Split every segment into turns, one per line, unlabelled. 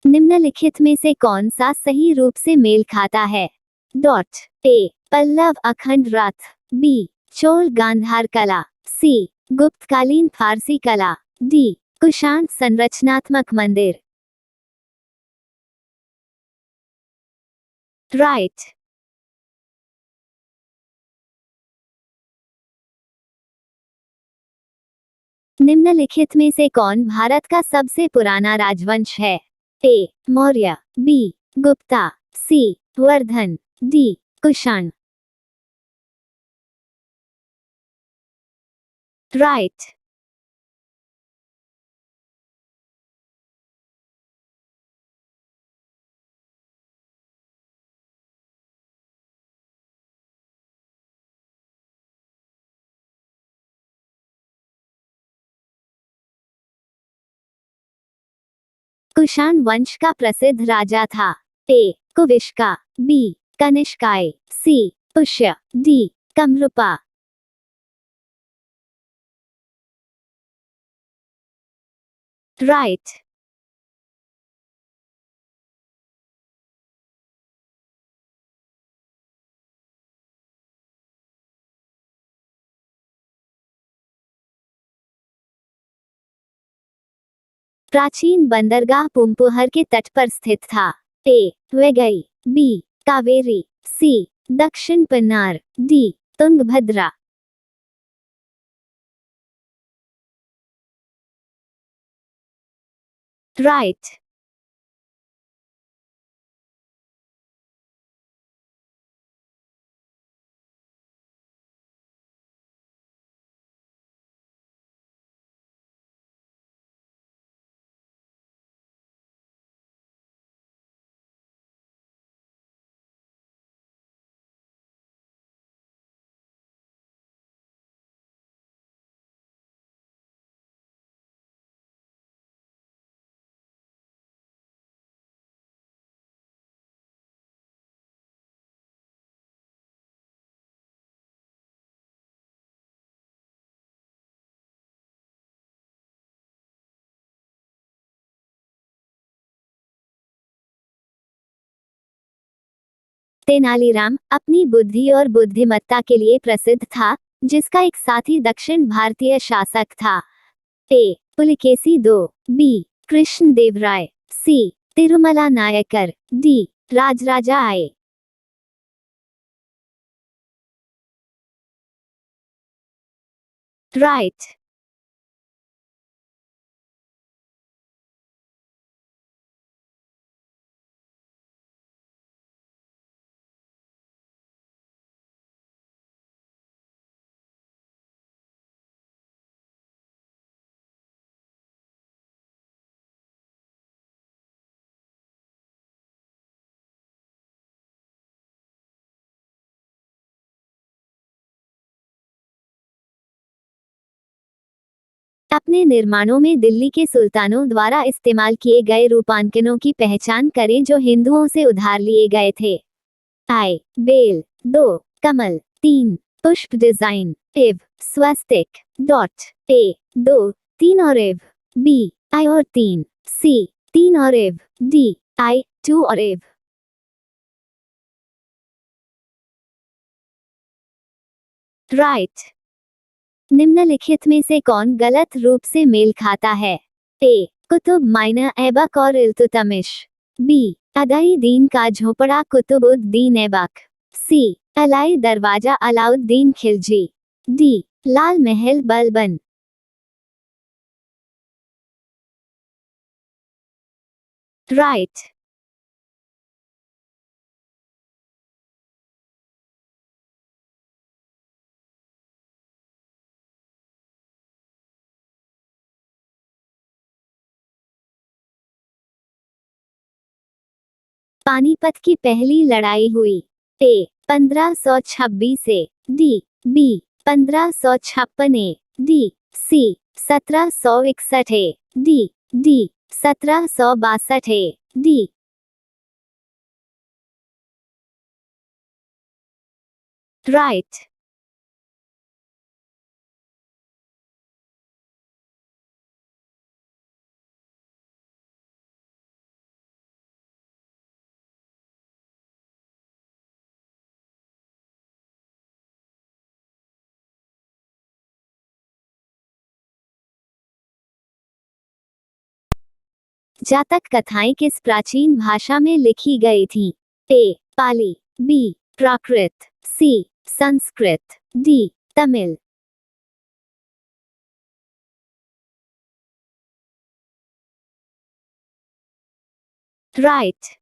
निम्नलिखित में से कौन सा सही रूप से मेल खाता है? डॉट ए पल्लव अखंड रथ, बी चोल गांधार कला, सी गुप्तकालीन फारसी कला, डी कुषाण संरचनात्मक मंदिर। राइट। निम्नलिखित में से कौन भारत का सबसे पुराना राजवंश है? ए मौर्य, बी गुप्ता, सी वर्धन, डी कुषाण। राइट। कुषाण वंश का प्रसिद्ध राजा था। ए कुविष्का, बी कनिष्काय, सी पुष्य, डी कमरूपा। राइट। प्राचीन बंदरगाह पुंपुहर के तट पर स्थित था। ए वैगई, बी कावेरी, सी दक्षिण पन्नार, डी तुंगभद्रा। राइट। तेनालीराम अपनी बुद्धि और बुद्धिमत्ता के लिए प्रसिद्ध था, जिसका एक साथी दक्षिण भारतीय शासक था। ए पुलिकेसी दो, बी कृष्णदेवराय, सी तिरुमला नायकर, डी राजराजा आए। राइट। अपने निर्माणों में दिल्ली के सुल्तानों द्वारा इस्तेमाल किए गए रूपांकनों की पहचान करें जो हिंदुओं से उधार लिए गए थे। आई बेल, दो कमल, तीन पुष्प डिजाइन, इव स्वस्तिक, डॉट ए दो तीन और इव, बी आई और तीन, सी तीन और इव, डी आई टू और इव। राइट। निम्नलिखित में से कौन गलत रूप से मेल खाता है? ए कुतुब माइनर ऐबक और इल्तुतमिश, बी अदाई दीन का झोपड़ा कुतुबुद्दीन ऐबक, सी अलाई दरवाजा अलाउद्दीन खिलजी, डी लाल महल बलबन। राइट। पानीपत की पहली लड़ाई हुई। ए 1526 से, डी बी 1556 ए, डी सी 1761 ए, डी 1762 ए, डी। राइट। जातक कथाएं किस प्राचीन भाषा में लिखी गई थीं? ए. पाली, बी. प्राकृत, सी. संस्कृत, डी. तमिल। राइट।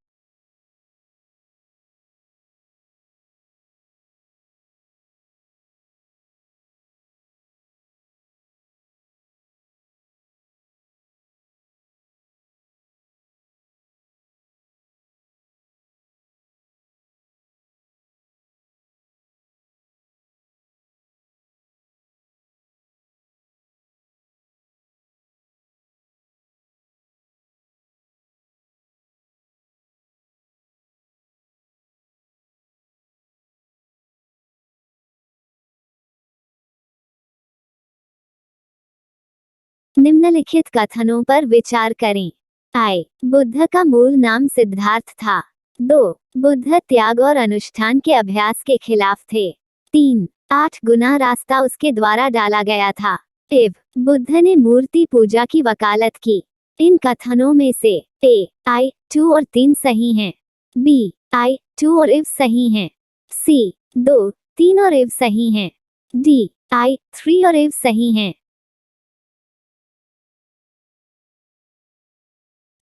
निम्नलिखित कथनों पर विचार करें। आई. बुद्ध का मूल नाम सिद्धार्थ था। 2. बुद्ध त्याग और अनुष्ठान के अभ्यास के खिलाफ थे। 3. 8 गुना रास्ता उसके द्वारा डाला गया था। इव. बुद्ध ने मूर्ति पूजा की वकालत की। इन कथनों में से ए. आई. 2 और 3 सही हैं। बी. आई. 2 और इव सही हैं। सी. 2, 3 और इव सही हैं। डी. आई. 3 और इव सही हैं।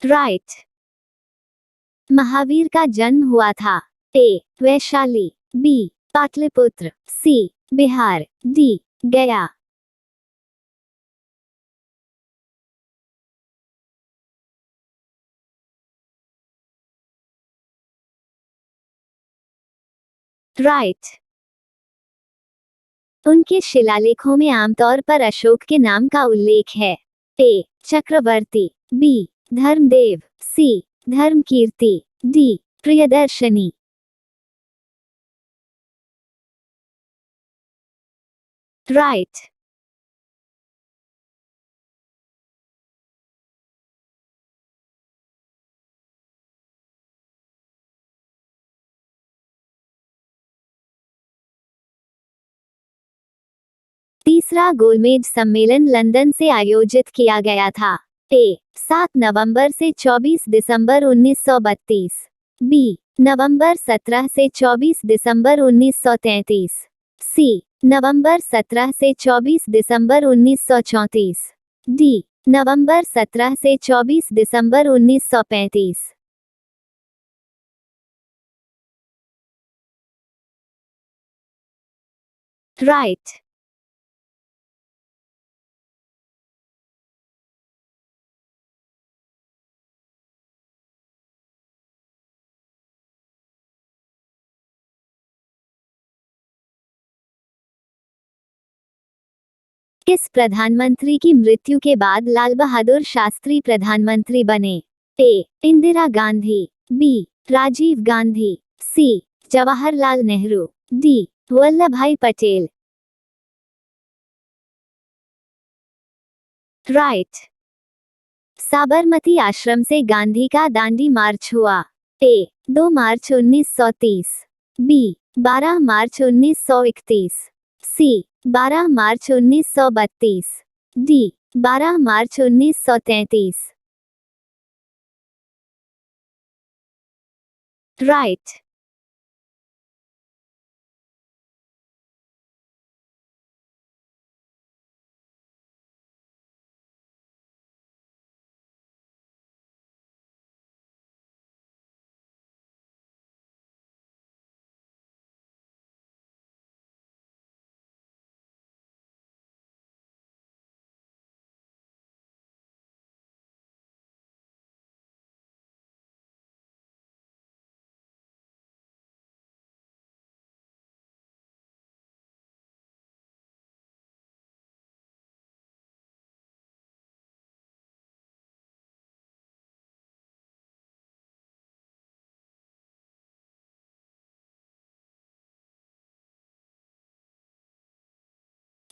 राइट। महावीर का जन्म हुआ था। ए. वैशाली, बी. पाटलिपुत्र, सी. बिहार, डी. गया। राइट। उनके शिलालेखों में आमतौर पर अशोक के नाम का उल्लेख है। ए. चक्रवर्ती, बी. धर्मदेव, सी. धर्मकीर्ति, डी. प्रियदर्शनी। राइट। तीसरा गोलमेज सम्मेलन लंदन से आयोजित किया गया था। ए. 7 नवंबर से 24 दिसंबर 1932, बी. नवंबर 17 से 24 दिसंबर 1933, सी. नवंबर 17 से 24 दिसंबर 1934, डी. नवंबर 17 से 24 दिसंबर 1935। राइट। किस प्रधानमंत्री की मृत्यु के बाद लाल बहादुर शास्त्री प्रधानमंत्री बने? ए. इंदिरा गांधी, बी. राजीव गांधी, सी. जवाहरलाल नेहरू, डी. वल्लभ भाई पटेल। राइट। साबरमती आश्रम से गांधी का दांडी मार्च हुआ। ए. 2 मार्च 1930, बी. 12 मार्च 1931, सी. 12 मार्च 1932, डी. 12 मार्च 1933। राइट।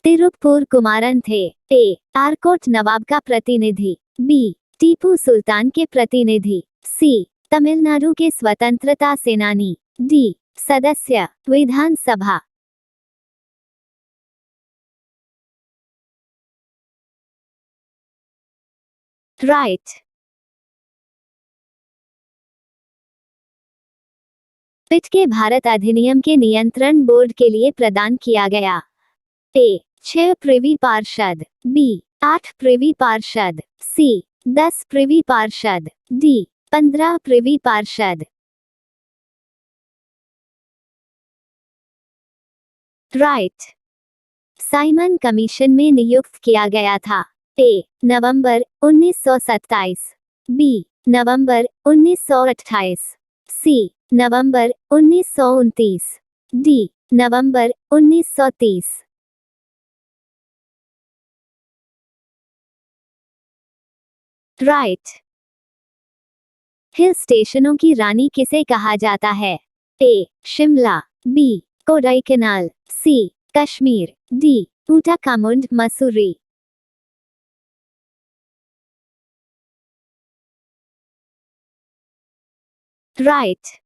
तिरुप्पुर कुमारन थे। ए. आरकोट नवाब का प्रतिनिधि, बी. टीपू सुल्तान के प्रतिनिधि, सी. तमिलनाडु के स्वतंत्रता सेनानी, डी. सदस्य विधानसभा। राइट। पिट के भारत अधिनियम के नियंत्रण बोर्ड के लिए प्रदान किया गया। ए 6 प्रिवी पार्षद, बी 8 प्रिवी पार्षद, सी 10 प्रिवी पार्षद, डी 15 प्रिवी पार्षद। राइट। साइमन कमीशन में नियुक्त किया गया था। ए नवंबर 1927, बी नवंबर 1928, सी नवंबर 1929, डी नवंबर 1930। राइट। हिल स्टेशनों की रानी किसे कहा जाता है? A Shimla, B Kodaikanal, C Kashmir, D Ootacamund Mussoorie. Right.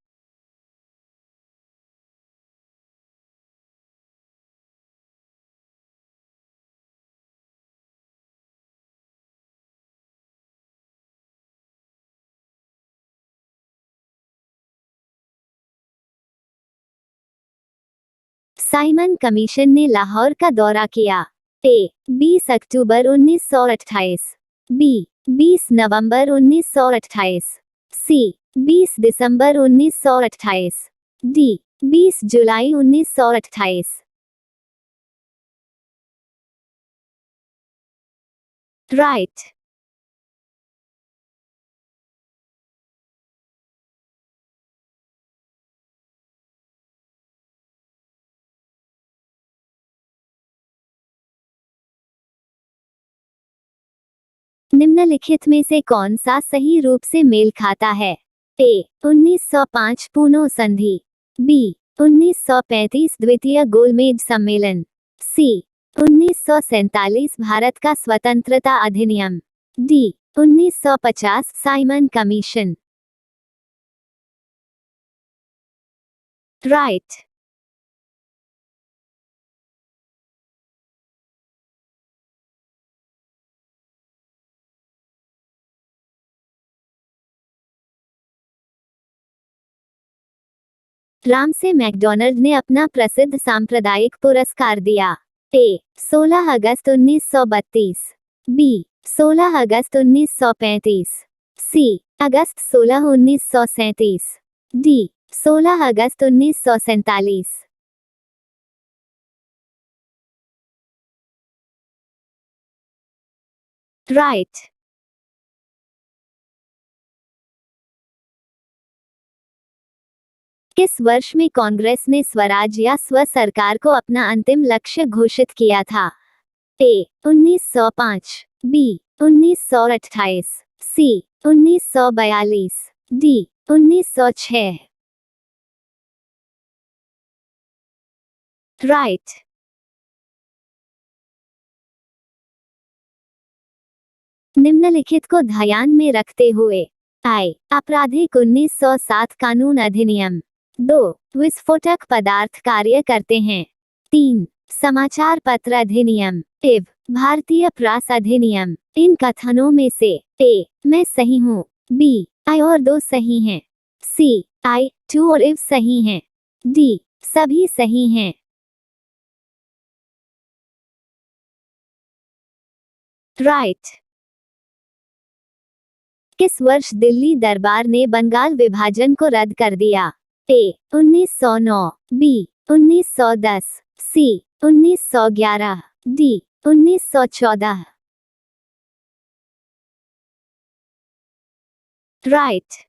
Simon commission ने लाहौर का दौरा किया। ए 20 अक्टूबर 1928, बी 20 नवंबर 1928, सी 20 दिसंबर 1928, डी 20 जुलाई 1928। राइट। निम्नलिखित में से कौन सा सही रूप से मेल खाता है? ए 1905 पूनो संधि, बी 1935 द्वितीय गोलमेज सम्मेलन, सी 1947 भारत का स्वतंत्रता अधिनियम, D 1950 Simon commission. Right. Ram से मैकडॉनल्ड ने अपना प्रसिद्ध सांप्रदायिक पुरस्कार दिया। ए 16 अगस्त 1932, बी 16 अगस्त 1935, सी अगस्त 16 1937, डी 16 अगस्त 1947। राइट। किस वर्ष में कांग्रेस ने स्वराज या स्व सरकार को अपना अंतिम लक्ष्य घोषित किया था? ए 1905, बी 1928, सी 1942, डी 1906। राइट। निम्नलिखित को ध्यान में रखते हुए आई आपराधिक 1907 कानून अधिनियम, 2 विस्फोटक पदार्थ कार्य करते हैं, 3 समाचार पत्र अधिनियम, इव भारतीय प्रेस अधिनियम। इन कथनों में से ए मैं सही हूँ, बी आई और 2 सही हैं, सी आई 2 और इव सही हैं, डी सभी सही हैं। राइट। किस वर्ष दिल्ली दरबार ने बंगाल विभाजन को रद्द कर दिया? ए 1909, बी 1910, सी 1911, डी 1914। राइट।